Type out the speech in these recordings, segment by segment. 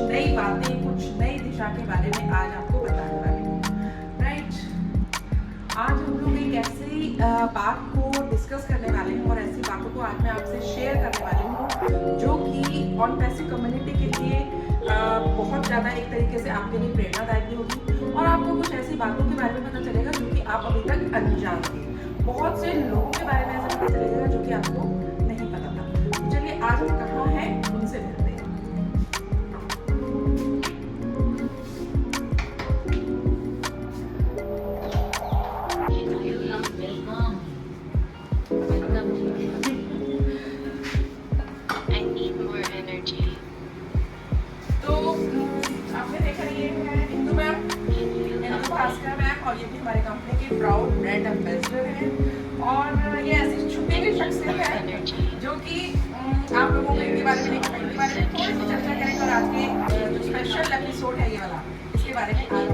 नई बातें, कुछ नई दिशा के बारे में आज आपको बताने वाली हूँ। राइट, आज हम लोग एक ऐसी बात को डिस्कस करने वाले हैं और ऐसी बातों को आज मैं आपसे शेयर करने वाली हूँ जो कि ऑन पैसिव कम्युनिटी के लिए बहुत ज़्यादा एक तरीके से आपके लिए प्रेरणादायक भी होगी और आपको कुछ ऐसी बातों के बारे में पता चलेगा जो कि आप अभी तक अनजान थे। बहुत से लोगों के बारे में ऐसा पता चलेगा जो कि आपको नहीं पता था। तो चलिए आज हम कहाँ हैं उनसे मिलते हैं। और ये भी हमारे कंपनी के प्राउड ब्रांड एम्बेसडर हैं और ये ऐसी छुपी हुई शख्सियत है जो कि आप लोगों को इनके बारे में नहीं पता। इनके बारे में थोड़ी सी चर्चा करेंगे और आज के जो स्पेशल एपिसोड है ये वाला, इसके बारे में आज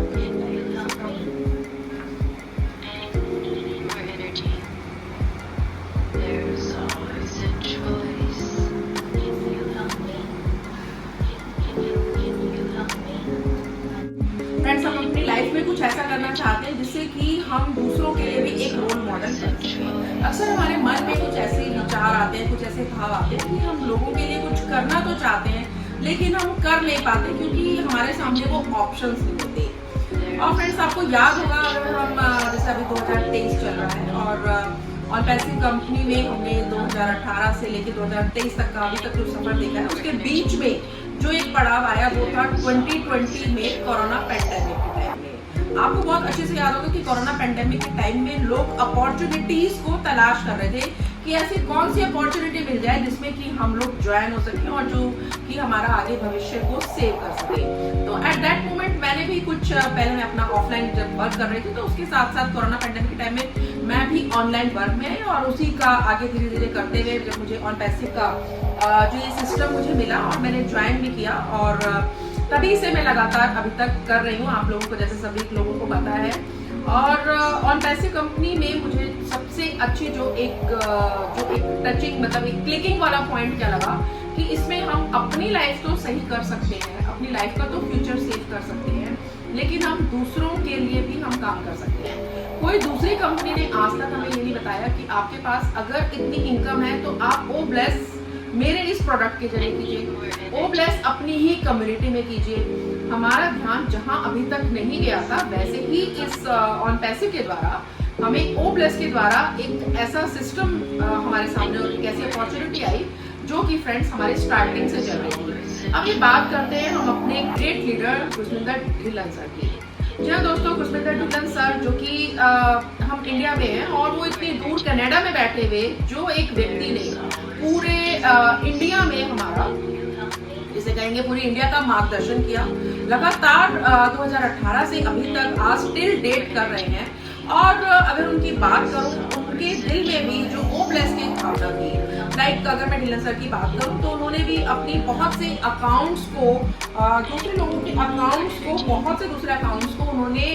फ्रेंड्स, हम अपनी लाइफ में कुछ ऐसा करना चाहते हैं जिससे कि हम दूसरों के लिए भी एक रोल मॉडल बन सकें। अक्सर हमारे मन में कुछ ऐसे विचार आते हैं, कुछ ऐसे भाव आते हैं कि हम लोगों के लिए कुछ करना तो चाहते हैं लेकिन हम कर नहीं पाते क्योंकि हमारे सामने वो ऑप्शंस नहीं होते। और फ्रेंड्स, आपको याद होगा अगर हम जैसे अभी 2023 चल रहा है और ऑन पैसिव कंपनी में हमने 2018 से लेकर 2023 तक का अभी तक जो सफर देखा है, उसके बीच में जो एक पड़ाव आया वो था 2020 में कोरोना पैंडेमिक के टाइम में। आपको बहुत अच्छे से याद होगा कि कोरोना पैंडेमिक के टाइम में लोग अपॉर्चुनिटीज को तलाश कर रहे थे कि ऐसी कौन सी अपॉर्चुनिटी मिल जाए जिसमें कि हम लोग ज्वाइन हो सकें और जो कि हमारा आगे भविष्य को सेव कर सके। तो एट दैट मोमेंट मैंने भी कुछ पहले मैं अपना ऑफलाइन जब वर्क कर रही थी तो उसके साथ साथ कोरोना पैंडेमिक के टाइम में मैं भी ऑनलाइन वर्क में आई और उसी का आगे धीरे धीरे करते हुए जब मुझे ऑन पैसिव का जो ये सिस्टम मुझे मिला और मैंने ज्वाइन भी किया और तभी से मैं लगातार अभी तक कर रही हूँ। आप लोगों को जैसे सभी लोगों को पता है। और ऑन पैसिव कंपनी में मुझे सबसे अच्छी जो एक टचिंग मतलब एक क्लिकिंग वाला पॉइंट क्या लगा कि इसमें हम अपनी लाइफ तो सही कर सकते हैं, अपनी लाइफ का तो फ्यूचर सेव कर सकते हैं, लेकिन हम दूसरों के लिए भी हम काम कर सकते हैं। कोई दूसरी कंपनी ने आज तक हमें ये नहीं बताया कि आपके पास अगर इतनी इनकम है तो आप ओ ब्लेस मेरे इस प्रोडक्ट के जरिए कीजिए, ओ ब्लेस अपनी ही कम्युनिटी में कीजिए। हमारा ध्यान जहां अभी तक नहीं गया था वैसे ही इस ऑन पैसिव के द्वारा हमें ओ ब्लेस के द्वारा एक ऐसा सिस्टम हमारे सामने और एक ऐसी अपॉर्चुनिटी आई जो कि फ्रेंड्स हमारे स्टार्टिंग से चल रही थी। अब ये बात करते हैं हम अपने great leader Khushwinder Dhillon sir की। जी हाँ दोस्तों, खुशविंदर ढिल्लन सर जो कि हम इंडिया में हैं और वो इतनी दूर कनाडा में बैठे हुए जो एक व्यक्ति ने पूरे इंडिया में हमारा जिसे कहेंगे पूरी इंडिया का मार्गदर्शन किया लगातार 2018 से अभी तक आज टिल डेट कर रहे हैं। और अगर उनकी बात करूं उनके दिल में भी जो ओ ब्लेस की भावना थी, लाइक अगर मैं ढिल्लन सर की बात करूं तो उन्होंने भी अपनी बहुत से अकाउंट्स को दूसरे लोगों के अकाउंट्स को बहुत से दूसरे अकाउंट्स को उन्होंने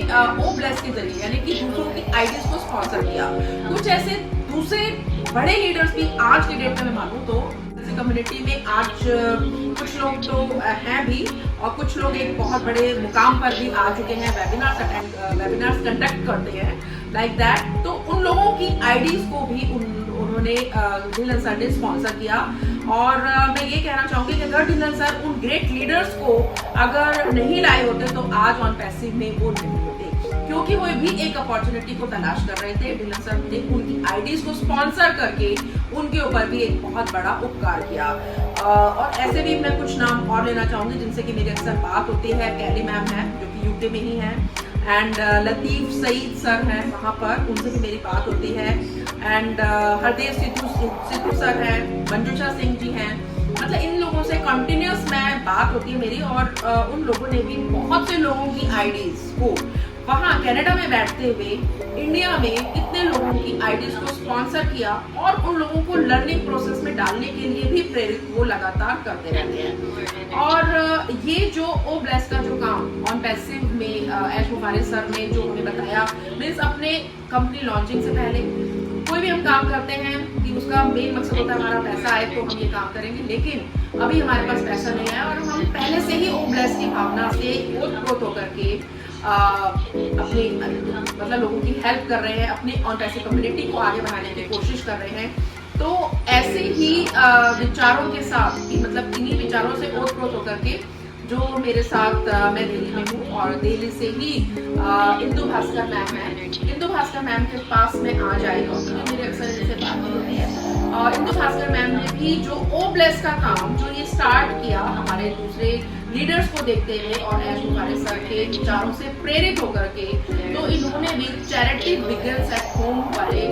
ओ ब्लेस के जरिए यानी कि दूसरों की आईडीज को स्पॉन्सर किया। कुछ ऐसे दूसरे बड़े लीडर्स भी आज के डेट में मैं मानूं तो कम्युनिटी में आज कुछ लोग तो हैं भी और कुछ लोग एक बहुत बड़े मुकाम पर भी आ चुके हैं, वेबिनार्स कंडक्ट करते हैं लाइक दैट। तो उन लोगों की आईडीज को भी उन्होंने ढिल्लन सर ने स्पॉन्सर किया। और मैं ये कहना चाहूंगी कि अगर ढिल्लन सर उन ग्रेट लीडर्स को अगर नहीं लाए होते तो आज ऑन पैसिव में वो नहीं होते, क्योंकि वो भी एक अपॉर्चुनिटी को तलाश कर रहे थे। ढिल्लन सर ने उनकी आईडीज को स्पॉन्सर करके उनके ऊपर भी एक बहुत बड़ा उपकार किया। और ऐसे भी मैं कुछ नाम और लेना चाहूंगी जिनसे कि मेरी अक्सर बात होती है। कैली मैम है जो कि यूके में ही है एंड लतीफ सईद सर हैं वहाँ पर, उनसे भी मेरी बात होती है। एंड हरदेव सिद्धू सर हैं, मंजूषा सिंह जी हैं, मतलब इन लोगों से कंटिन्यूस मैं बात होती है मेरी। और उन लोगों ने भी बहुत से लोगों की आईडीज को वहाँ कनाडा में बैठते हुए इंडिया में कितने लोगों की आईडीज को स्पॉन्सर किया और उन लोगों को लर्निंग प्रोसेस में डालने के लिए भी प्रेरित वो लगातार करते रहते हैं। और ये जो ओ ब्लेस का जो काम ऑन पैसिव में एश मुफारिस सर ने जो हमें बताया, मीन्स अपने कंपनी लॉन्चिंग से पहले कोई भी हम काम करते हैं कि कि उसका मेन मकसद होता है हमारा पैसा आए तो हम ये काम करेंगे, लेकिन अभी हमारे पास पैसा नहीं है और हम पहले से ही ओब्लेस की भावना से ओतप्रोत होकर के अपनी मतलब लोगों की हेल्प कर रहे हैं, अपनी ऑन पैसे कम्युनिटी को आगे बढ़ाने की कोशिश कर रहे हैं। तो ऐसे ही विचारों के साथ, मतलब इन्हीं विचारों से ओतप्रोत होकर के जो मेरे साथ मैं दिल्ली में हूँ और दिल्ली से ही इंदु भास्कर मैम है। इंदु भास्कर मैम के पास मैं आज आई हूँ क्योंकि मेरे अक्सर इनसे बात होती है। और इंदु भास्कर मैम ने भी जो ओब्लेस का काम जो ये स्टार्ट किया हमारे दूसरे लीडर्स को देखते हुए और एज हमारे सर के विचारों से प्रेरित होकर के, तो इन्होंने भी चैरिटी बिगिंस एट होम वाले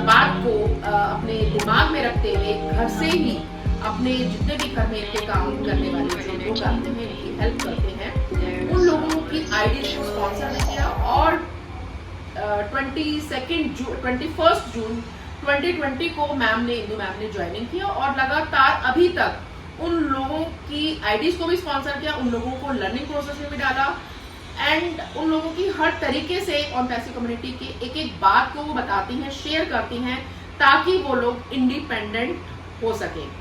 बात को अपने दिमाग में रखते हुए घर से ही अपने जितने भी घर में इनके काम करने वाले जो लोग आते हैं, इनकी हेल्प करते हैं, उन लोगों की आईडी को स्पॉन्सर किया और 21 जून 2020 को इंदु मैम ने ज्वाइनिंग किया और लगातार अभी तक उन लोगों की आईडीज को भी स्पॉन्सर किया, उन लोगों को लर्निंग प्रोसेस में भी डाला एंड उन लोगों की हर तरीके से ऑन पैसे कम्युनिटी की एक एक बात को वो बताती हैं, शेयर करती हैं ताकि वो लोग इंडिपेंडेंट हो सके।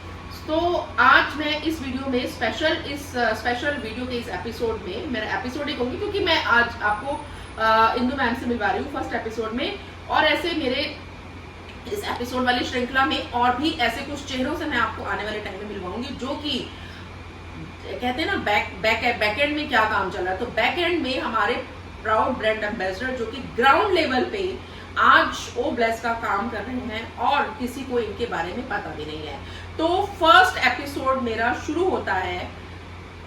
तो आज मैं इस वीडियो में स्पेशल वीडियो के इस एपिसोड में, मेरा एपिसोड ही कहूँगी क्योंकि मैं आज आपको इंदु मैम से मिलवा रही हूँ फर्स्ट एपिसोड में, और ऐसे मेरे इस एपिसोड वाली श्रृंखला में और भी ऐसे कुछ चेहरों से मैं आपको आने वाले टाइम में मिलवाऊंगी जो कि कहते हैं ना बैक एंड में क्या काम चल रहा है। तो बैक एंड में हमारे प्राउड ब्रांड एम्बेसडर जो कि ग्राउंड लेवल पे आज ओब्लेस का काम कर रहे हैं और किसी को इनके बारे में पता भी नहीं है। तो फर्स्ट एपिसोड मेरा शुरू होता है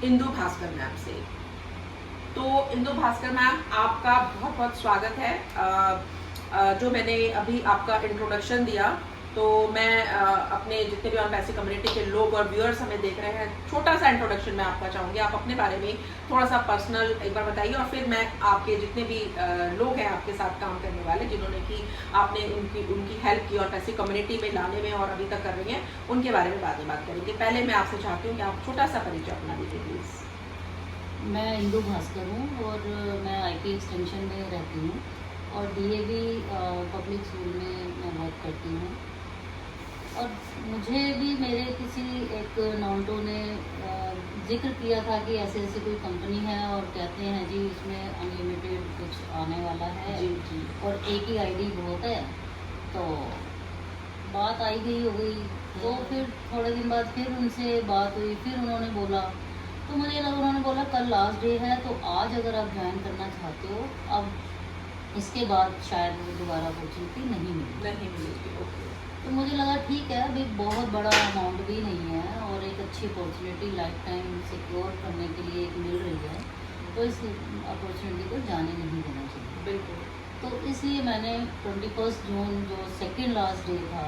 इंदु भास्कर मैम से। तो इंदु भास्कर मैम, आपका बहुत बहुत स्वागत है। जो मैंने अभी आपका इंट्रोडक्शन दिया, तो मैं अपने जितने भी ऑन पैसे कम्युनिटी के लोग और व्यूअर्स हमें देख रहे हैं, छोटा सा इंट्रोडक्शन मैं आपका चाहूँगी। आप अपने बारे में थोड़ा सा पर्सनल एक बार बताइए और फिर मैं आपके जितने भी लोग हैं आपके साथ काम करने वाले जिन्होंने कि आपने उनकी हेल्प की और पैसे कम्युनिटी में लाने में और अभी तक कर रही हैं, उनके बारे में बाद में बात करेंगे। पहले मैं आपसे चाहती हूँ कि आप छोटा सा परिचय अपना दीजिए प्लीज़। मैं इंदु भास्कर हूँ और मैं IT एक्सटेंशन में रहती हूँ और DAV पब्लिक स्कूल में मैं वर्क करती हूँ। और मुझे भी मेरे किसी एक नॉन्टो ने जिक्र किया था कि ऐसे ऐसी कोई कंपनी है और कहते हैं जी इसमें अनलिमिटेड कुछ आने वाला है जी। और एक ही ID बहुत है। तो बात आई गई हो गई, तो फिर थोड़े दिन बाद फिर उनसे बात हुई, फिर उन्होंने बोला, तो मुझे लगा, उन्होंने बोला कल लास्ट डे है तो आज अगर आप ज्वाइन करना चाहते हो, अब इसके बाद शायद वो दोबारा अपॉर्चुनिटी नहीं मिलेगी। तो मुझे लगा ठीक है, अभी बहुत बड़ा अमाउंट भी नहीं है और एक अच्छी अपॉर्चुनिटी लाइफ टाइम सिक्योर करने के लिए एक मिल रही है, तो इस अपॉर्चुनिटी को जाने नहीं देना चाहिए। बिल्कुल। तो इसलिए मैंने 21 जून जो सेकेंड लास्ट डे था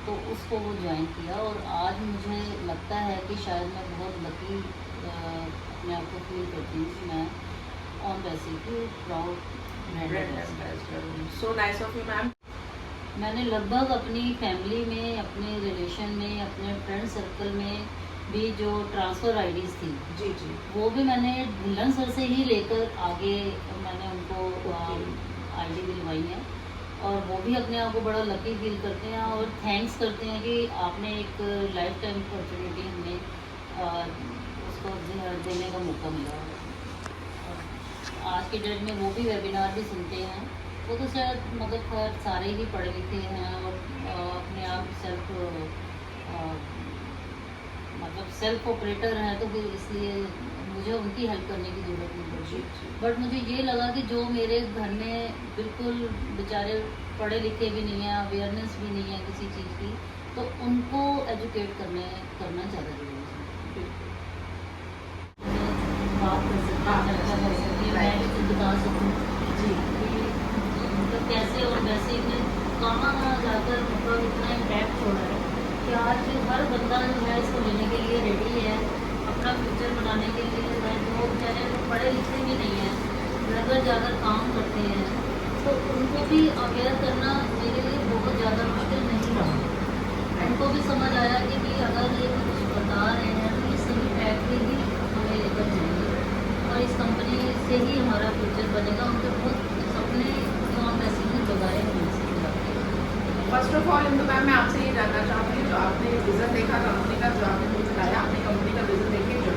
तो उसको वो ज्वाइन किया और आज मुझे लगता है कि शायद मैं बहुत लकी अपने आप को फील करती हूँ कि मैं ऑन पैसे की प्राउड ब्रांड एम्बेसडर हूँ। So nice of you ma'am. मैंने लगभग अपनी फैमिली में, अपने रिलेशन में, अपने फ्रेंड सर्कल में भी जो ट्रांसफ़र आईडीज़ थी जी, वो भी मैंने ढिल्लन सर से ही लेकर आगे मैंने उनको आईडी दिलवाई है और वो भी अपने आप को बड़ा लकी फील करते हैं और थैंक्स करते हैं कि आपने एक लाइफ टाइम अपॉर्चुनिटी हमें उसको देने का मौका मिला। और आज के डेट में वो भी वेबिनार भी सुनते हैं। वो तो शायद मतलब खैर सारे ही पढ़े लिखे हैं और अपने आप सेल्फ ऑपरेटर हैं, तो फिर इसलिए मुझे उनकी हेल्प करने की ज़रूरत नहीं पड़ती। बट मुझे ये लगा कि जो मेरे घर में बिल्कुल बेचारे पढ़े लिखे भी नहीं हैं, अवेयरनेस भी नहीं है किसी चीज़ की, तो उनको एजुकेट करना ज़्यादा ज़रूरी है। बात कर सकते हैं, चर्चा कर सकते हैं, मैं भी कुछ बता सकूँ जी। मतलब कैसे और वैसे में कहाँ जाकर मतलब इतना इम्पैक्ट छोड़ा है कि आज हर बंदा जो है इसको लेने के लिए रेडी है, अपना फ्यूचर बनाने के लिए जो है, जो बेचारे पढ़े लिखे भी नहीं हैं, घर घर जाकर काम करते हैं, तो उनको भी अवेयर करना मेरे लिए बहुत ज़्यादा मुश्किल नहीं रहा। उनको भी समझ आया कि भी अगर ये कुछ बता रहे हैं तो इस इम्पैक्ट में ही हमें लेकर जाएंगे और इस कंपनी से ही हमारा फ्यूचर बनेगा। उनके बहुत सपने जो हम ऐसे ही लगाए हैं। First of all Indu ma'am, मैं आपसे ये जानना चाहूँगी, जो आपने विजन देखा कंपनी का, जो आपने मुझे बताया आपने कंपनी का विजन देखे जो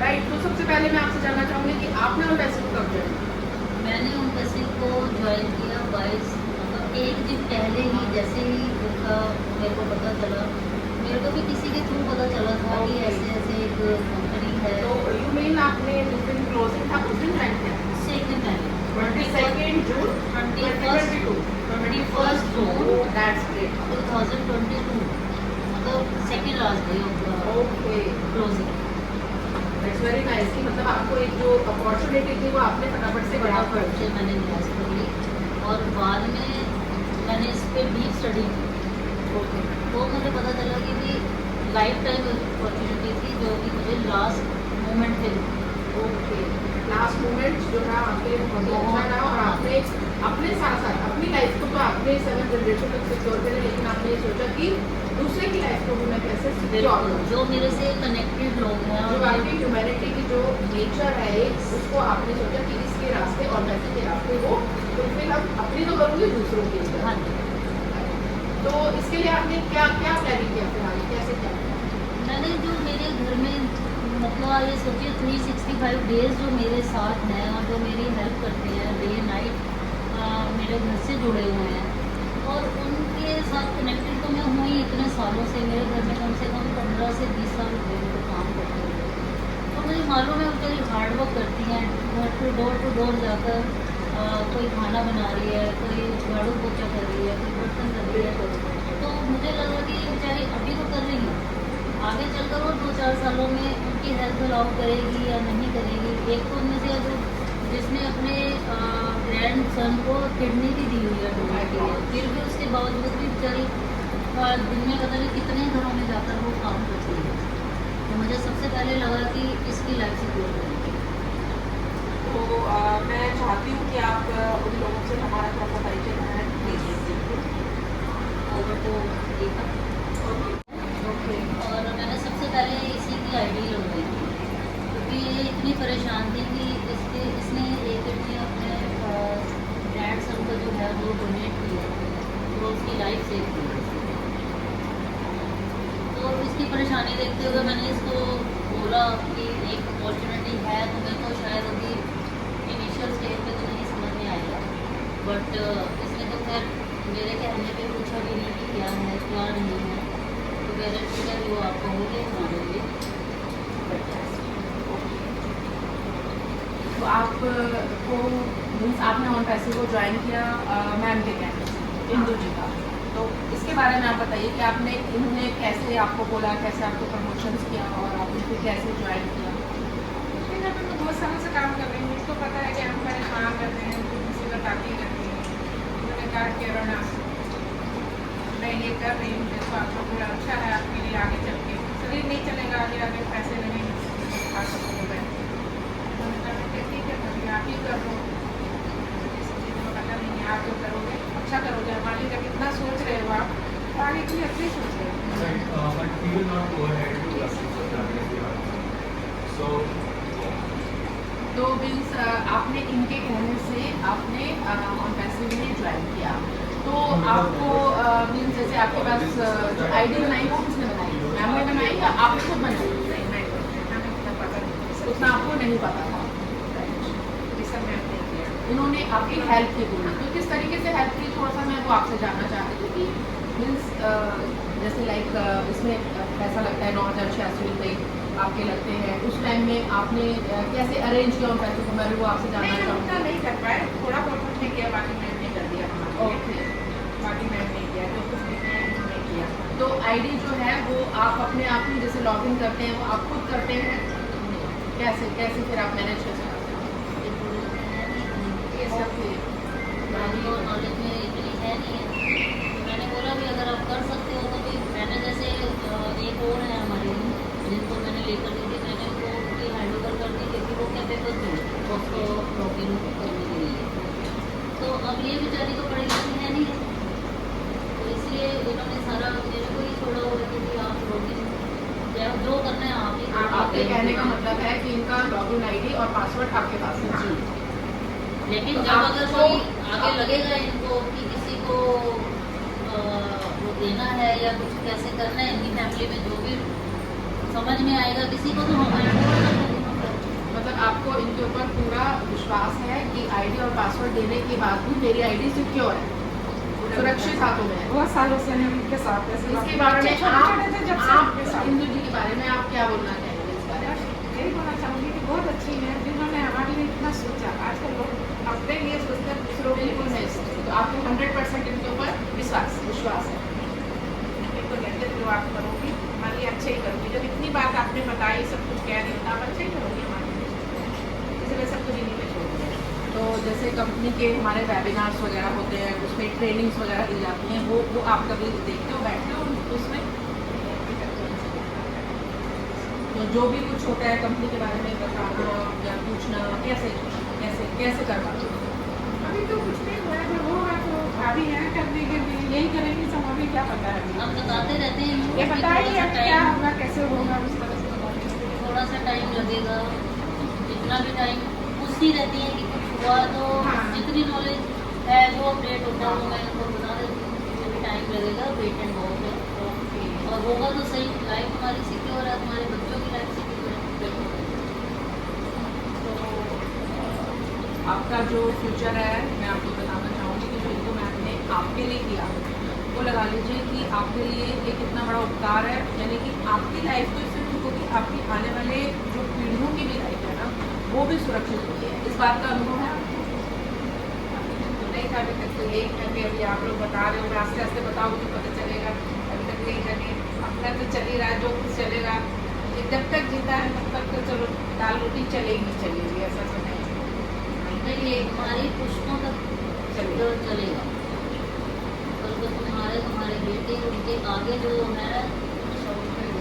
राइट, तो सबसे पहले मैं आपसे जानना चाहूँगी कि आपने उन पैसे को कब ज्वाइन किया? मैंने उन पैसे को ज्वाइन किया 22 मतलब एक दिन पहले ही, जैसे ही उनका मेरे को पता चला, मेरे को भी किसी के थ्रू पता चला था कि ऐसे ऐसे एक कंपनी है। तो यू मीन आपने जिस दिन क्लोजिंग था उस दिन ज्वाइन किया? सेकंड पहले 22 जून 2022। 21 जून दैट्स ग्रेट। 2022 मतलब second last day of okay, closing. That's very nice कि मतलब आपको एक जो अपॉर्चुनिटी थी वो आपने फटाफट से ग्रैब कर से मैंने निराश कर ली और बाद में मैंने इस पर डीप स्टडी की। ओके तो मुझे पता चला कि भी लाइफ टाइम अपॉर्चुनिटी थी जो कि मुझे लास्ट मोमेंट पे मिली। ओके, लास्ट मोमेंट जो है आपके लिए बहुत ही अच्छा रहा और आपने अपने साथ साथ अपनी लाइफ को तो आपने 7 जनरेशन तक सिक्योर करें, लेकिन आपने ये सोचा कि दूसरे की लाइफ को भी मैं कैसे सिक्योर करूँ। जो मेरे से कनेक्टेड लोग हैं जो और आपकी ह्यूमैनिटी की जो नेचर है उसको आपने सोचा कि इसके रास्ते और पैसे के रास्ते हो तो फिर हम अपनी तो करूँगी दूसरों के लिए। हाँ जी, तो इसके लिए आपने क्या क्या प्लानिंग किया फिर आगे कैसे क्या किया? मैंने जो मेरे घर में मतलब आप ये सोचिए 365 डेज जो मेरे साथ हैं और जो मेरी हेल्प करते हैं डे नाइट, मेरे घर से जुड़े हुए हैं और उनके साथ कनेक्टेड तो मैं हुई इतने सालों से। मेरे घर में कम से कम 15 से 20 साल हो गए मुझे काम करते हुए। तो मुझे मालूम है बेचारी हार्ड वर्क करती हैं, घर टू डोर जाकर कोई खाना बना रही है, कोई झाड़ू पोछा कर रही है, कोई बर्तन कर रही है। तो मुझे लगा कि ये बेचारी अभी तो कर रही है, आगे चलकर वो 2-4 सालों में उनकी हेल्थ अलाउ करेगी या नहीं करेगी। एक तो उनमें से जो जिसने अपने ग्रैंड सन को किडनी भी दी हुई है डोनेट की है, फिर भी उसके बावजूद भी बेचारी दिन में पता नहीं कितने घरों में जाकर वो काम करती है। तो मुझे सबसे पहले लगा कि इसकी लाइफ सिक्योर करेगी। तो मैं चाहती हूँ कि आप उन लोगों से हमारा थोड़ा सा परिचय कराएं प्लीज। ओवर तो देखा ओके और मैंने सबसे पहले इसी की आईडी लगवाई थी क्योंकि ये इतनी परेशान थी कि इसने एक किडनी अपने ग्रैंड सन को जो है वो डोनेट की है, तो उसकी लाइफ सेव की है। तो इसकी परेशानी देखते हुए मैंने इसको बोला कि एक अपॉर्चुनिटी है, तो मेरे को शायद अभी इनिशियल स्टेज पे तो नहीं समझ में आएगा, बट इसने तो खैर मेरे कहने पे पूछा भी नहीं कि क्या है क्या नहीं है, तो मेरे ठीक है वो आप कहोगे मानोगे। तो आपको मीन्स आपने ऑन पैसे को ज्वाइन किया मैम के कहने से इंदु जी का, तो इसके बारे में आप बताइए कि आपने इन्होंने कैसे आपको बोला, कैसे आपको प्रमोशंस किया और आपने फिर कैसे ज्वाइन किया? मैं तो बहुत समय से काम कर रही हूँ, मुझको पता है कि हम परेशान करते हैं, किसी का ताकि करती हैं। मैंने कहा कि अरुणा मैं ये कर रही हूँ, देखो आपको पूरा अच्छा है आपके लिए आगे चल के, शरीर नहीं चलेगा आगे आगे पैसे नहीं खा सकूँगा मैं। मैंने कहा कि ठीक है कभी आप ही कर दो, किसी चीज़ में पता नहीं है आप जो करोगे अच्छा करोगे, हमारे लिए जब इतना सोच रहे हो आप तो आगे इतनी अच्छी सोच रहे हो। But he will not go ahead to assist the family. So तो मीन्स आपने इनके कहने से आपने ऑन पैसे में ज्वाइन किया, तो आपको मीन्स जैसे आपके पास जो आईडी बनाई वो किसने बनाई, मैम ने बनाई या आपने खुद बनाई? नहीं मैं हमें इतना पता नहीं, उतना आपको नहीं पता था, ये सब मैं नहीं किया। इन्होंने आपकी हेल्प की पूरी, तो किस तरीके से हेल्प की थोड़ा सा मैं वो आपसे जानना चाहती थी कि मीन्स जैसे लाइक इसमें पैसा लगता है 9,086 रुपये आपके लगते हैं, उस टाइम में आपने कैसे अरेंज किया उन पैसों को, मैं भी वो आपसे जानना नहीं हम उतना चाहूँगी। नहीं कर पाए, थोड़ा बहुत कुछ नहीं किया, बाकी मैम ने कर दिया हमारे लिए। ओके, बाकी मैम नहीं किया, जो कुछ भी किया उन्होंने किया। तो आईडी जो है वो आप अपने आप ही जैसे लॉगिन करते हैं वो आप खुद करते हैं, कैसे कैसे फिर आप मैनेज कर सकते हैं? ये पूरी है नहीं, ये सब ओके, तो नॉलेज में इतनी है नहीं है। मैंने बोला भी अगर आप कर सकते हो तो भी मैंने जैसे एक और है हमारे जिनको मैंने लेकर दी थी, मैंने वो उनकी हैंड ओवर कर दी क्योंकि वो कैपेबल थी उसको लॉगिन करने के लिए। तो अब ये बेचारी तो पढ़ी है नहीं है, तो इसलिए इन्होंने सारा मेरे को ही छोड़ा हुआ है कि आप लॉगिन जो करना है आप ही आपके कहने का मतलब है कि इनका लॉगिन आईडी और पासवर्ड आपके पास है? जी। लेकिन तो जब अगर आपको- कोई आगे लगेगा इनको कि किसी को वो देना है या कुछ कैसे करना है, इनकी फैमिली में जो भी समझ में आएगा किसी को, तो हमारे मतलब आपको इनके ऊपर पूरा विश्वास है कि आईडी और पासवर्ड देने के बाद भी मेरी आईडी सिक्योर है, सुरक्षित हाथों में है। बहुत सालों से हम इनके साथ ऐसे इसके बारे में छोटे थे जब से आप इनके साथ। इंदु जी के बारे में आप क्या बोलना चाहेंगे इस बारे में? यही बोलना चाहूँगी कि बहुत अच्छी है जिन्होंने हमारे लिए इतना सोचा। आजकल लोग अपने लिए सोचते हैं, दूसरों के लिए बिल्कुल नहीं नहीं सोचते। सोचते, तो आपको 100% इनके ऊपर विश्वास है। बिल्कुल कहते जो आप करोगी हमारे लिए अच्छे ही करोगी। जब इतनी बात आपने बताई, सब कुछ कह रही हो, तो आप अच्छे ही करोगी हमारे लिए, इसलिए सब कुछ इन्हीं पे छोड़ दिया। तो जैसे कंपनी के हमारे वेबिनार्स वगैरह होते हैं, उसमें ट्रेनिंग्स वगैरह दी जाती हैं, वो आप कभी देखते हो, बैठते हो उसमें? तो जो भी कुछ होता है कंपनी के बारे में बताना या पूछना, कैसे कैसे कैसे करवाते हो? अभी तो कुछ नहीं हुआ है, जो होगा तो भाभी हैं करने के लिए, यही करेंगे सब। अभी क्या पता है, हम बताते रहते हैं ये बताइए अब क्या होगा, कैसे होगा, उस तरह से बताइए। थोड़ा सा टाइम लगेगा, जितना भी टाइम पूछती रहती है कि कुछ हुआ तो हाँ। जितनी नॉलेज है जो अपडेट होता है वो मैं उनको बता देती हूँ। मुझे भी टाइम लगेगा, वेट एंड वॉच है, और होगा तो सही। लाइफ हमारी सिक्योर है, हमारे बच्चों की लाइफ सिक्योर है। तो आपका जो फ्यूचर है, मैं आपको बताना चाहूँगी कि जो इनको मैंने आपके लिए किया, वो लगा लीजिए कि आपके लिए एक इतना बड़ा उपकार है। यानी कि आपकी लाइफ तो इससे ठीक होगी, आपकी आने वाले जो पीढ़ियों की भी लाइफ है ना, वो भी सुरक्षित होती है। इस बात का अनुभव है आपको? तो नहीं था अभी तक, तो यही करके अभी आप लोग बता रहे हो, मैं आस्ते आस्ते बताऊँगी तो पता चलेगा। अभी तक यही करके अपना तो चल ही रहा है, जो कुछ चलेगा। ये जब तक जीता है तब तक तो चलो दाल रोटी चलेगी, ऐसा तो नहीं है। ये हमारी पुष्पों तक चलेगा। चलेगा। कल को तुम्हारे बेटे उनके आगे जो है,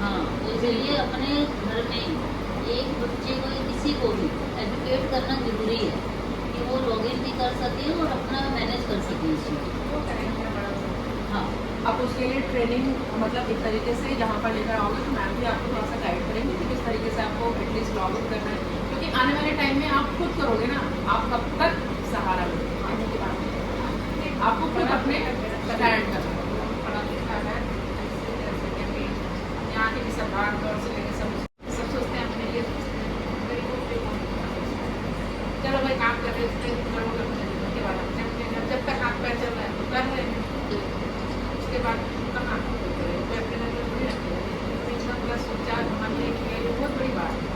हाँ, तो इसलिए अपने घर में एक बच्चे को या किसी को भी एजुकेट करना जरूरी है कि वो लॉगिन भी कर सके और अपना मैनेज कर सके इस चीज़ को। वो करेंगे बड़ा सा। हाँ, आप उसके लिए ट्रेनिंग मतलब एक तरीके से जहाँ पर लेकर आओगे तो मैम भी आपको थोड़ा सा गाइड करेंगे कि किस तरीके से आपको एटलीस्ट लॉग इन करना है, क्योंकि आने वाले टाइम में आप खुद करोगे ना, आप कब तक सहारा लोगे आने के बाद आपको खुद अपने स्टैंड करना है। पढ़ा लिखा है, जैसे कि अभी यहाँ के भी सब भाग दौड़ से लेके सब सोचते हैं अपने लिए, गरीबों के लिए कौन सोचता है। चलो भाई काम कर रहे हैं, करोगे उसके बाद जब तक हाथ पैर चल रहा है तो कर रहे हैं, उसके बाद कहाँ कोई अपने नजर थोड़ी रखते हैं। तो इतना पूरा सोचा हमारे लिए किया, ये बहुत बड़ी बात है।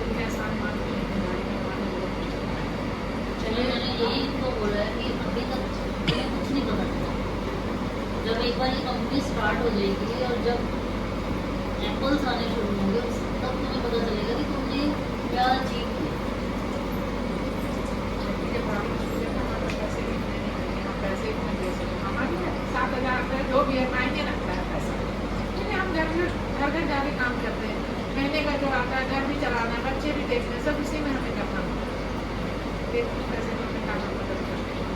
इतने आसान बात नहीं है, हमारे लिए हमारे लोग। चलिए, मैंने यही तो बोला है कि अभी तक मैंने कुछ नहीं पता चला। जब एक बार ये कंपनी स्टार्ट हो जाएगी और जब एप्पल्स आने शुरू होंगे, तब तुम्हें पता चलेगा कि तुमने क्या अचीव किया। जब भाभी स्टूडेंट हमारे पैसे भी इतने नहीं मिलेंगे, हम पैसे इतने दे सकें, हमारे 7,000 रुपये जो भी है मायने रखता है पैसा, क्योंकि हम घर जाके काम करते हैं, महीने का जो आता है घर भी चलाना है, बच्चे भी देखने हैं, सब इसी में हमें करना होता है। कुछ पैसे तो हमें काम मदद करते हैं,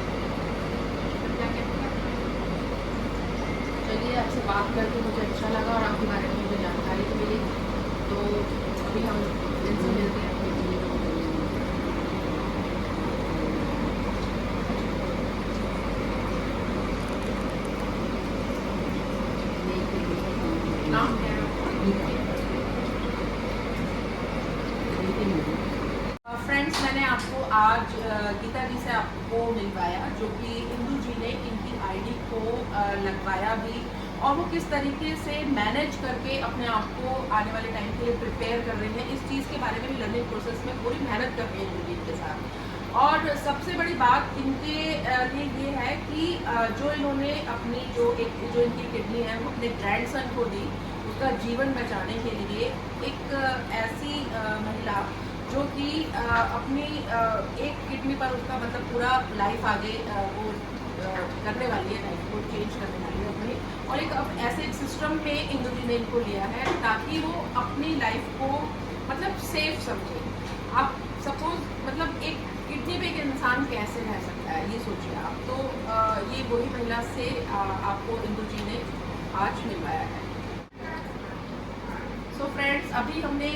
तब जाके हम करते हैं। चलिए, आपसे बात करके मुझे अच्छा लगा और आपके बारे में मुझे जानकारी तो मिली। तो अभी हम इनसे मिलते हैं। नाम क्या है आपका? फ्रेंड्स, मैंने आपको आज गीता जी से आपको मिलवाया, जो कि इंदु जी ने इनकी आईडी को लगवाया भी, और वो किस तरीके से मैनेज करके अपने आप को आने वाले टाइम के लिए प्रिपेयर कर रही हैं। इस चीज़ के बारे में भी लर्निंग प्रोसेस में पूरी मेहनत कर रही है इंदु जी के साथ। और सबसे बड़ी बात इनके लिए ये है कि जो इन्होंने अपनी जो इनकी किडनी है वो अपने ग्रैंडसन को दी, उसका जीवन बचाने के लिए। एक ऐसी महिला जो कि अपनी एक किडनी पर उसका मतलब पूरा लाइफ आगे वो करने वाली है, लाइफ को चेंज करने वाली है अपनी, और एक अब ऐसे एक सिस्टम में इंदु जी ने इनको लिया है ताकि वो अपनी लाइफ को मतलब सेफ समझे। आप सपोज मतलब एक किडनी पे एक इंसान कैसे रह सकता है, ये सोचिए आप। तो ये वही महिला से आपको इंदु जी ने आज मिलवाया है। सो फ्रेंड्स, अभी अभी हमने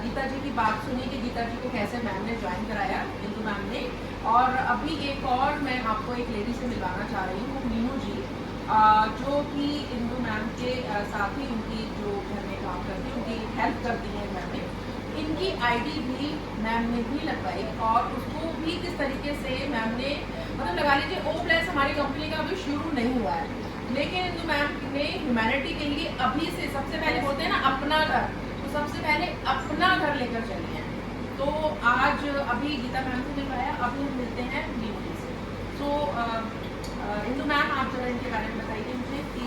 गीता जी की बात सुनी कि गीता जी को कैसे मैम ने ज्वाइन कराया, इंदु मैम ने। और अभी एक और मैं आपको एक लेडी से मिलवाना चाह रही हूँ, मीनू जी, जो कि इंदु मैम के साथ ही उनकी जो घर में काम करती है, उनकी हेल्प करती है घर में। इनकी आईडी भी मैम ने ही लगवाई और उसको भी किस तरीके से मैम ने, मतलब लगा लीजिए O+ हमारी कंपनी का अभी शुरू नहीं हुआ है, लेकिन इंदु मैम ने ह्यूमैनिटी के लिए अभी से, सबसे पहले बोलते हैं ना अपना घर, तो सबसे पहले अपना घर लेकर चली हैं। तो आज अभी गीता मैम से मिलवाया, अभी हम मिलते हैं मीनू जी से। तो इंदु मैम, आप जरा इनके बारे में बताइए मुझे कि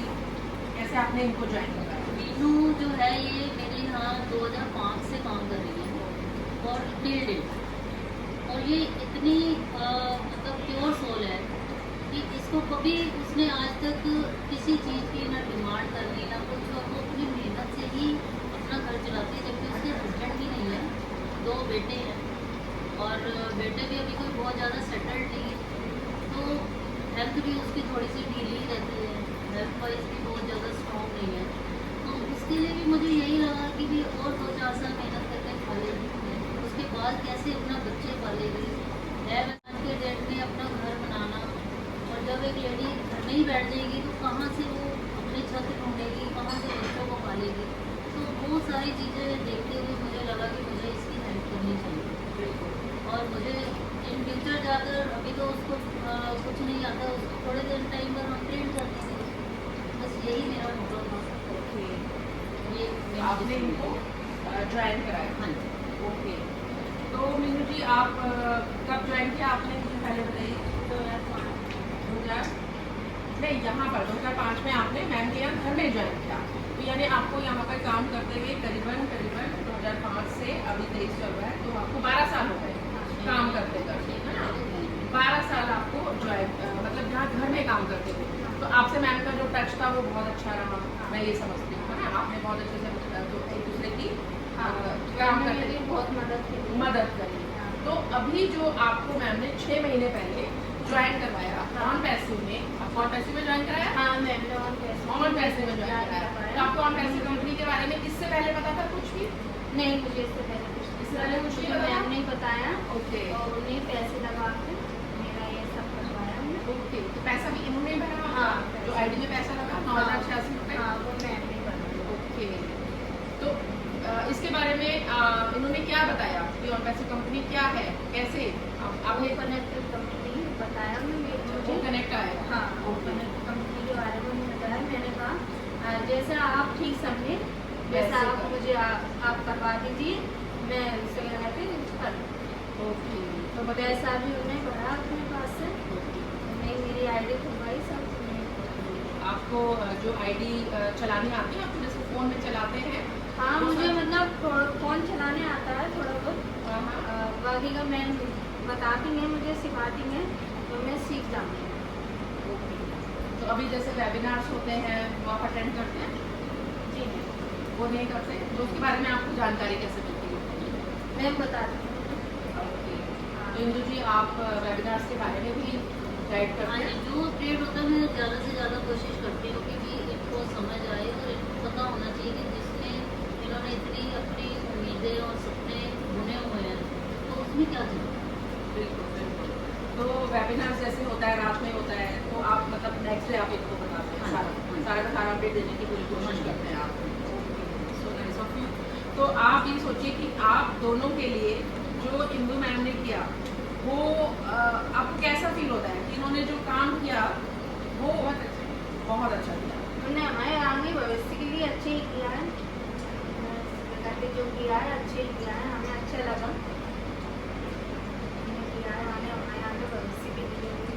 कैसे आपने इनको ज्वाइन कराया। मीनू जो है ये मेरे यहाँ 2005 से काम कर रही है और टिल डेट, और ये इतनी मतलब प्योर सोल है कि इसको कभी उसने आज तक किसी चीज़ की ना डिमांड करनी ना कुछ, और वो अपनी मेहनत से ही अपना घर चलाती है। जबकि उसके हस्बैंड भी नहीं है, 2 बेटे हैं और बेटे भी अभी कोई बहुत ज़्यादा सेटल्ड नहीं है, तो हेल्थ भी उसकी थोड़ी सी ढीली रहती है, हेल्थ वाइज भी बहुत ज़्यादा स्ट्रॉन्ग नहीं है। तो उसके लिए भी मुझे यही लगा कि भी और 2-4 साल मेहनत करके पालेगी, उसके बाद कैसे अपना बच्चे पालेगी है। आज के डेट में अपना घर बनाना, और जब एक लेडी घर में ही बैठ जाएगी तो कहाँ से वो अपनी छत ढूंढेगी, कहाँ से बच्चों को पालेगी। तो वो सारी चीज़ें देखते हुए मुझे लगा कि मुझे इसकी हेल्प करनी चाहिए। और मुझे इन फ्यूचर जाकर, अभी तो उसको कुछ नहीं आता, उसको थोड़े देर टाइम पर हम ट्रेन कर देंगे, बस यही मेरा मोटिव था। ये आपने इनको ज्वाइन कराया। हाँ जी। ओके, तो मीनू जी आप कब ज्वाइन किया आपने, मुझे पहले बताइए। 2005 नहीं, यहाँ पर 2005 में आपने मैम के यहाँ घर में ज्वाइन किया, तो यानी आपको यहाँ पर काम करते हुए करीबन 2005 से अभी 23 चल रहा है, तो आपको 12 साल हो गए काम करते करते, है ना। 12 साल आपको मतलब जहाँ घर में काम करते थे, तो आपसे मैम का जो टच था वो बहुत अच्छा रहा, मैं ये समझती हूँ, है ना। आपने बहुत अच्छे से तो एक दूसरे की काम करते थे, बहुत मदद करी। तो अभी जो आपको मैम ने 6 महीने पहले ज्वाइन करवाया ऑन पैसिव में, आप ऑन पैसिव में ज्वाइन कराया। हाँ मैम ने ऑन पैसिव में ज्वाइन कराया। तो आपको ऑन पैसिव कंपनी के बारे में इससे पहले पता था कुछ भी? नहीं, मुझे इससे पहले कुछ नहीं पता? मैम ने बताया ओके और उन्हें पैसे लगा के मेरा ये सब करवाया हमने। ओके, तो पैसा भी इन्होंने ही भरा? हाँ, जो आईडी में पैसा लगा 9,086 रुपये। हाँ, वो मैम ने बनाया। ओके, तो इसके बारे में इन्होंने क्या बताया कि ऑन पैसिव कंपनी क्या है, कैसे आपने आपने कनेक्टेड कंपनी बताया मुझे। कनेक्ट आया? हाँ, कनेक्ट कंपनी के बारे में उन्होंने बताया। मैंने कहा जैसा आप ठीक समझे वैसा वैसे आप कर। मुझे आप करवा दीजिए, मैं उसे लगा के कर दूँ। ओके, तो पैसा भी उन्हें भरा अपने पास से, नहीं मेरी आईडी खुलवाई सब उन्हें। आपको जो आईडी चलानी आती है, आपको जैसे फ़ोन में चलाते हैं? हाँ, वो मुझे सब- मतलब फ़ोन चलाने आता है थोड़ा बहुत, हाँ, हाँ। बाकी का मैम बताती हैं, मुझे सिखाती हैं, तो मैं सीख जाऊँगी। ओके, तो अभी जैसे वेबिनार्स होते हैं वो आप अटेंड करते हैं? जी वो नहीं करते, तो उसके बारे में आपको जानकारी कैसे मिलती है? मैम बताती हूँ। ओके, तो इंदु जी आप वेबिनार्स के बारे में भी गाइड हाँ करते जी, हैं? जो ट्रेड होता है मैं ज़्यादा से ज़्यादा कोशिश करती हूँ कि भी इनको समझ आए और इनको पता होना चाहिए कि जिसमें इन्होंने इतनी अपनी उम्मीदें और सपने बुने हुए हैं तो उसमें क्या चलता है। बिल्कुल बिल्कुल। तो वेबिनार्स जैसे होता है, रात में होता है, तो आप मतलब नेक्स्ट डे आप इनको बताते हैं हाँ, सारा का सारा अपडेट देने की पूरी कोशिश करते हैं आप। So nice of you. तो आप ये सोचिए कि आप दोनों के लिए जो इंदु मैम ने किया वो आपको कैसा फील होता है कि इन्होंने जो काम किया वो बहुत अच्छा किया? उन्होंने हमारे आगे भविष्य के लिए अच्छे ही किया है, करके जो किया है अच्छे ही किया है, हमें अच्छा लगा उन्होंने किया है, हमारे आगे भविष्य के लिए भी,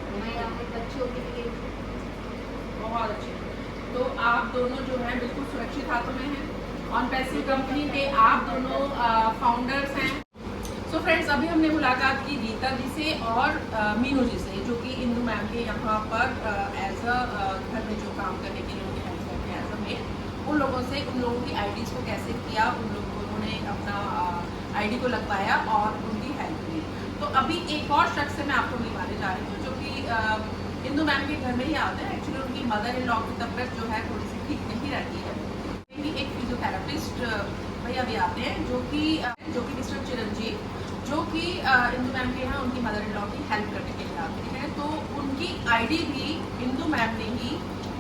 हमारे आगे बच्चों के लिए भी। बहुत अच्छे। तो आप दोनों जो हैं बिल्कुल सुरक्षित हाथों में हैं। ऑन पैसिव कंपनी के आप दोनों फाउंडर्स हैं। सो फ्रेंड्स, अभी हमने मुलाकात की गीता जी से और मीनू जी से, जो कि इंदु मैम के यहाँ पर एज अ घर में जो काम करने के लिए उनकी हेल्प करते हैं एज अ मेड, उन लोगों से उन लोगों की आईडीज़ को कैसे किया, उन्होंने अपना आईडी को लगवाया और उनकी हेल्प की। तो अभी एक और शख्स से मैं आपको मिलवाने जा रही हूँ जो कि इंदु मैम के घर में ही आते हैं। एक्चुअली उनकी मदर इन लॉ की तबीयत जो है थोड़ी सी ठीक नहीं रहती है, एक फिजियोथेरापी थेरेपिस्ट भैया भी आते हैं जो कि मिस्टर चिरंजीव, जो कि इंदु मैम के यहाँ उनकी मदर इन लॉ की हेल्प करने के लिए आते हैं। तो उनकी आईडी भी इंदु मैम ने ही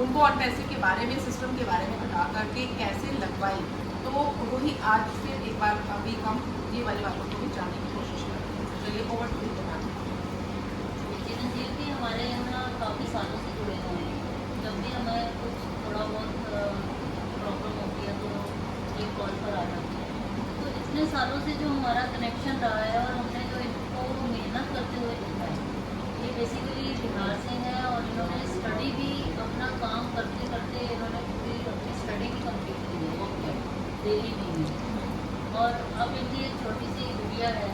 उनको और पैसे के बारे में, सिस्टम के बारे में बता करके कैसे लगवाई। तो वही आज फिर एक बार अभी हम ये वाली बातों को भी जानने की कोशिश करते हैं। चलिए ओवर टू यू मैम। चिरंजीव भी हमारे यहाँ काफ़ी सालों से जुड़े हुए हैं। जब भी हमें कुछ थोड़ा बहुत प्रॉब्लम होती है तो ये कॉल पर आ जाते हैं। तो इतने सालों से जो हमारा कनेक्शन रहा है और हमने जो इनको मेहनत करते हुए देखा है, ये बेसिकली बिहार से है और इन्होंने स्टडी भी अपना काम करते करते इन्होंने पूरी अपनी स्टडी भी कंप्लीट की है दिल्ली में ही। और अब इनकी एक छोटी सी गुड़िया है।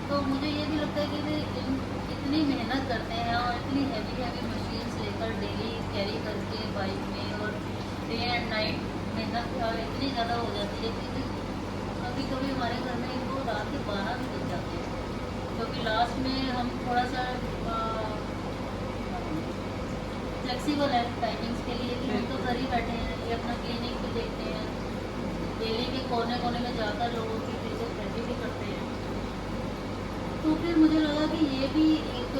तो मुझे ये भी लगता है कि वे इतनी मेहनत करते हैं और इतनी हैवी मशीन्स लेकर डेली कैरी करके बाइक में, और डे एंड नाइट मेहनत इतनी ज़्यादा हो जाती है कि कभी कभी हमारे घर में इनको रात के 12 भी बज जाते हैं। क्योंकि लास्ट में हम थोड़ा सा फ्लेक्सिबल है टाइमिंग्स के लिए कि हम तो घर ही बैठे हैं, ये अपना क्लिनिक भी देखते हैं, दिल्ली के कोने कोने में जाकर लोगों की फिजियोथेरेपी भी करते हैं। तो फिर मुझे लगा कि ये भी एक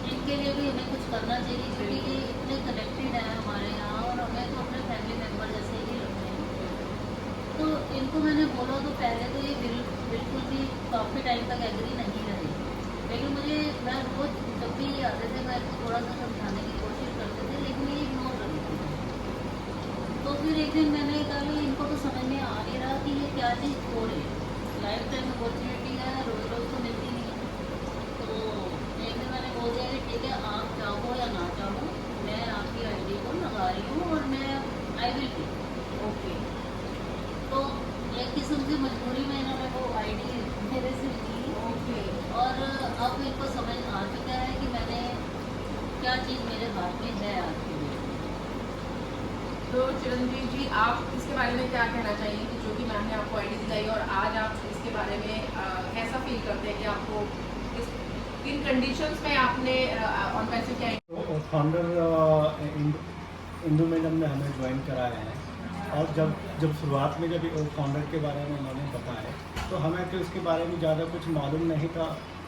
इनके लिए भी हमें कुछ करना चाहिए, क्योंकि ये इतने कनेक्टेड हैं हमारे यहाँ और हमें तो अपने फैमिली मेम्बर जैसे ही लगते हैं। तो इनको मैंने बोला तो पहले तो ये बिल्कुल भी काफ़ी टाइम तक एग्री नहीं रहे, लेकिन मैं रोज जब भी ये आते थे मैं इनको थोड़ा सा समझाने की कोशिश करते थे, लेकिन ये इग्नोर कर देते थे। तो फिर एक दिन मैंने कहा कि इनको तो समझ में आ नहीं रहा कि ये क्या चीज़ हो रही है, लाइफ टाइम अपॉर्चुनिटी है, रोज रोज तो मिलती नहीं है। तो एक दिन मैंने बोल दिया कि ठीक है, आप चाहो या ना चाहो मैं आपकी आईडी को लगा रही हूँ और मैं आई विल पे। ओके। तो एक किस्म से मजबूरी में इन्होंने वो आईडी मेरे से ली। ओके। और अब इनको समझ आ चुका है कि मैंने क्या चीज़ मेरे हाथ में है आपके लिए। तो चिरंजीव जी, आप इसके बारे में क्या कहना चाहिए कि जो कि मैम ने आपको आईडी दिलाई और आज आप इसके बारे में कैसा फील करते हैं कि आपको किन कंडीशंस में आपने ऑन पैसे क्या फाउंडर इंदु मैडम ने हमें ज्वाइन कराया है, और जब शुरुआत में जब फाउंडर के बारे में उन्होंने बताया तो हमें तो इसके बारे में ज़्यादा कुछ मालूम नहीं था,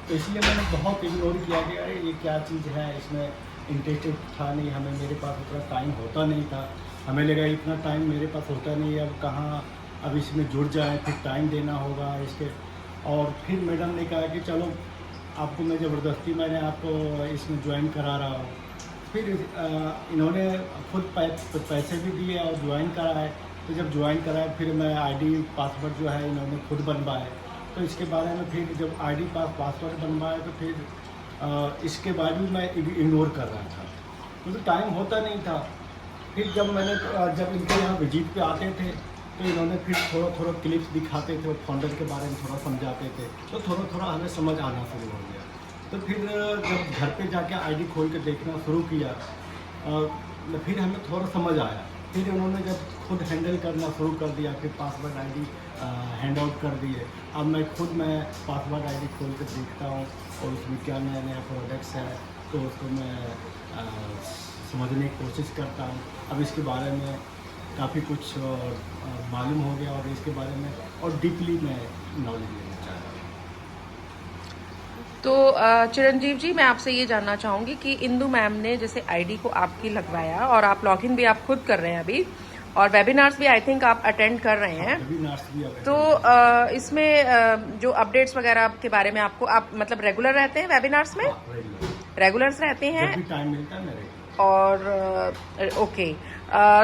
तो इसलिए मैंने बहुत इग्नोर किया कि अरे ये क्या चीज़ है, इसमें इंटरेस्टेड था नहीं, मेरे पास उतना टाइम होता नहीं था, हमें लगा इतना टाइम मेरे पास होता नहीं है, अब कहाँ अब इसमें जुड़ जाए, फिर टाइम देना होगा इसके। और फिर मैडम ने कहा कि चलो आपको मैं ज़बरदस्ती मैंने आपको इसमें ज्वाइन करा रहा हूँ। फिर इन्होंने खुद पैसे भी दिए और ज्वाइन कराए। तो जब ज्वाइन कराए फिर मैं आईडी पासवर्ड जो है इन्होंने खुद बनवाए। तो इसके बारे में फिर जब आईडी पासवर्ड बनवाए तो फिर इसके बाद भी मैं इग्नोर कर रहा था, क्योंकि टाइम होता नहीं था। फिर जब इनके यहाँ विजिट पे आते थे तो इन्होंने फिर थोड़ा क्लिप्स दिखाते थे और फाउंडर के बारे में थोड़ा समझाते थे, तो थोड़ा हमें समझ आना शुरू हो गया। तो फिर जब घर पे जाके आईडी खोल के देखना शुरू किया फिर हमें थोड़ा समझ आया। फिर उन्होंने जब खुद हैंडल करना शुरू कर दिया, फिर पासवर्ड आईडी हैंड आउट कर दिए। अब मैं पासवर्ड आईडी खोल कर देखता हूँ और उसमें क्या नया नया प्रोडक्ट्स है तो उसको मैं समझने की कोशिश करता हूँ। अब इसके बारे में काफ़ी कुछ मालूम हो गया और इसके बारे में और डीपली मैं नॉलेज लेना चाह रहा हूँ। तो चिरंजीव जी, मैं आपसे ये जानना चाहूँगी कि इंदु मैम ने जैसे आईडी को आपकी लगवाया और आप लॉगिन भी आप खुद कर रहे हैं अभी, और वेबिनार्स भी आई थिंक आप अटेंड कर रहे हैं। वेबिनार्स भी तो इसमें जो अपडेट्स वगैरह के बारे में आप मतलब रेगुलर रहते हैं वेबिनार्स में? रेगुलर्स रहते हैं, जब भी टाइम मिलता है मेरे। और ओके।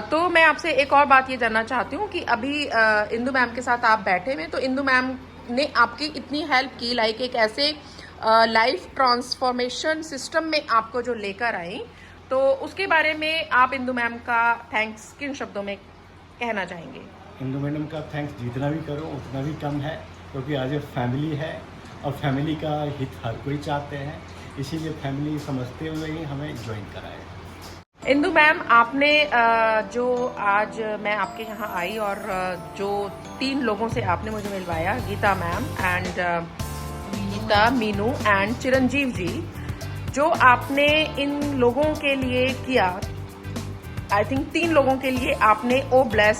तो मैं आपसे एक और बात ये जानना चाहती हूँ कि अभी इंदु मैम के साथ आप बैठे हुए, तो इंदु मैम ने आपकी इतनी हेल्प की, लाइक एक ऐसे लाइफ ट्रांसफॉर्मेशन सिस्टम में आपको जो लेकर आई, तो उसके बारे में आप इंदु मैम का थैंक्स किन शब्दों में कहना चाहेंगे? इंदु मैडम का थैंक्स जितना भी करो उतना भी कम है, क्योंकि आज फैमिली है और फैमिली का हित हर कोई चाहते हैं, इसीलिए फैमिली समझते हुए ही हमें ज्वाइन कराया। इंदु मैम, आपने जो आज मैं आपके यहाँ आई और जो 3 लोगों से आपने मुझे मिलवाया, Geeta ma'am and Geeta, Meenu and Chiranjeev ji, जो आपने इन लोगों के लिए किया, आई थिंक 3 लोगों के लिए आपने ओ ब्लेस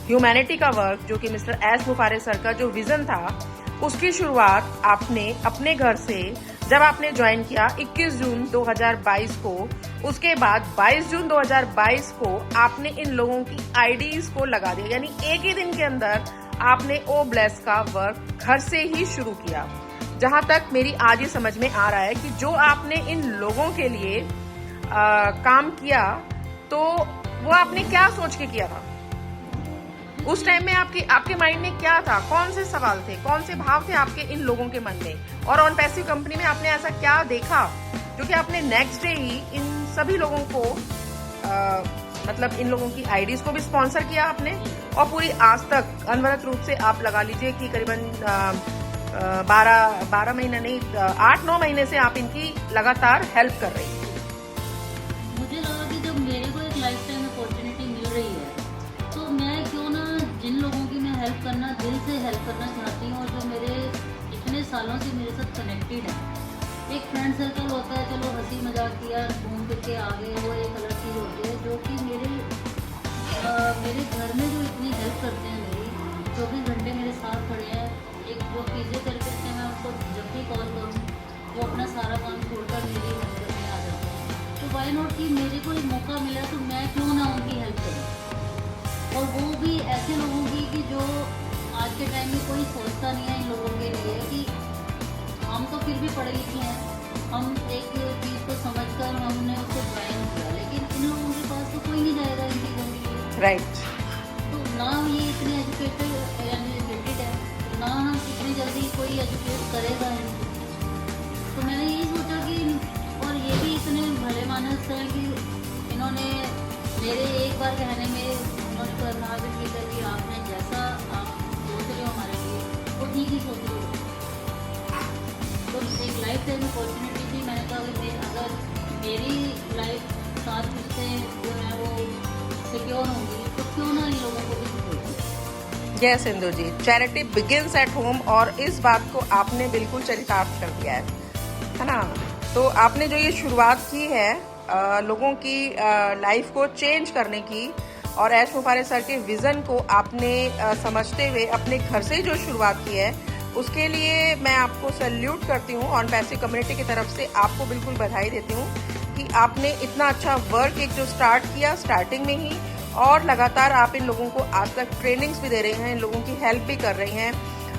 ह्यूमैनिटी का वर्क, जो कि मिस्टर एस मुफारे सर का जो विजन था, उसकी शुरुआत आपने अपने घर से जब आपने ज्वाइन किया 21 जून 2022 को, उसके बाद 22 जून 2022 को आपने इन लोगों की आईडीज को लगा दिया। यानी एक ही दिन के अंदर आपने ओ ब्लेस का वर्क घर से ही शुरू किया। जहां तक मेरी आज ये समझ में आ रहा है कि जो आपने इन लोगों के लिए काम किया, तो वो आपने क्या सोच के किया था? उस टाइम में आपके माइंड में क्या था? कौन से सवाल थे, कौन से भाव थे आपके इन लोगों के मन में? और ऑन पैसिव कंपनी में आपने ऐसा क्या देखा जो कि आपने नेक्स्ट डे ही इन सभी लोगों को मतलब इन लोगों की आईडीज को भी स्पॉन्सर किया आपने, और पूरी आज तक अनवरत रूप से आप लगा लीजिए कि करीबन 12 महीने नहीं 8-9 महीने से आप इनकी लगातार हेल्प कर रही हैं। मुझे लगा कि जब मेरे को एक लाइफ टाइम अपॉर्चुनिटी मिल रही है, तो मैं क्यों ना जिन लोगों की मैं हेल्प करना, दिल से हेल्प करना चाहती हूँ, और जो मेरे इतने सालों से मेरे साथ कनेक्टेड है। एक फ्रेंड सर्कल होता है, चलो हंसी मजाक किया, घूम फिर के आ गए, वो एक अलग चीज़ होती है। जो कि मेरे घर में जो इतनी हेल्प करते हैं, मेरी 24 घंटे मेरे साथ खड़े हैं। एक वो फिजियोथेरेपिस्ट है, मैं उनको जब भी कॉल करूँ वो अपना सारा काम छोड़कर मेरी हेल्प करने आ जाते हैं। तो वाई नॉट कि मेरे को एक मौका मिला तो मैं क्यों ना उनकी हेल्प करूँ, और वो भी ऐसे लोगों की कि जो आज के टाइम में कोई सोचता नहीं है इन लोगों के लिए कि हम तो फिर भी पढ़े लिखे हैं, हम एक चीज़ को समझकर हमने उसको ज्वाइन किया, लेकिन इन लोगों के पास तो कोई नहीं जाएगा इन चीज़ों के लिए। राइट। तो ना ये इतने एजुकेटेड है, ना हम इतनी जल्दी कोई एजुकेट करेगा इनको। तो मैंने यही सोचा कि, और ये भी इतने भले मानस हैं कि इन्होंने मेरे एक बार कहने में उन्होंने कहा कि आपने जैसा आप सोच रहे हो हमारे लिए वो ठीक ही सोच रहे हो। तो एक लाइफ टाइम अपॉर्चुनिटी थी। मैंने कहा कि अगर मेरी लाइफ साथ रिश्ते जो है वो सिक्योर होंगी, तो क्यों ना इन लोगों को भी secure. Yes Indu ji, charity begins at home, और इस बात को आपने बिल्कुल चरितार्थ कर दिया है ना? तो आपने जो ये शुरुआत की है लोगों की लाइफ को चेंज करने की, और एस मुफारे सर के विजन को आपने समझते हुए अपने घर से ही जो शुरुआत की है, उसके लिए मैं आपको सैल्यूट करती हूँ। ऑन पैसिव कम्युनिटी की तरफ से आपको बिल्कुल बधाई देती हूँ कि आपने इतना अच्छा वर्क एक जो स्टार्ट किया स्टार्टिंग में ही, और लगातार आप इन लोगों को आज तक ट्रेनिंग्स भी दे रही हैं, इन लोगों की हेल्प भी कर रही हैं,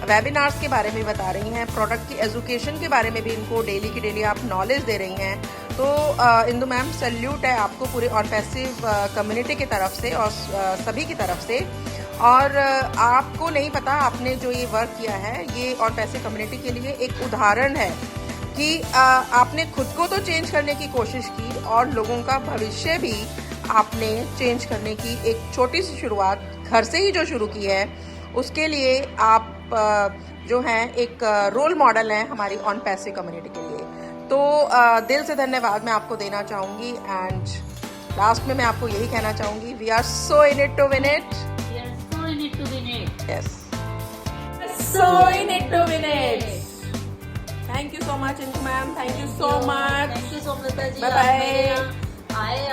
वेबिनार्स के बारे में बता रही हैं, प्रोडक्ट की एजुकेशन के बारे में भी इनको डेली की डेली आप नॉलेज दे रही हैं। तो इंदु मैम, सैल्यूट है आपको पूरे ऑन पैसिव कम्युनिटी की तरफ से और सभी की तरफ से। और आपको नहीं पता, आपने जो ये वर्क किया है ये ऑन पैसिव कम्युनिटी के लिए एक उदाहरण है कि आपने खुद को तो चेंज करने की कोशिश की, और लोगों का भविष्य भी आपने चेंज करने की एक छोटी सी शुरुआत घर से ही जो शुरू की है, उसके लिए आप जो हैं एक रोल मॉडल हैं हमारी ऑन पैसिव कम्युनिटी के लिए। तो दिल से धन्यवाद मैं आपको देना चाहूँगी। एंड लास्ट में मैं आपको यही कहना चाहूँगी, we are so in it to win it. Yes. So in it to win it. Thank you so much, Indu ma'am. Thank you so much. Thank you so much, ji. Bye bye. आए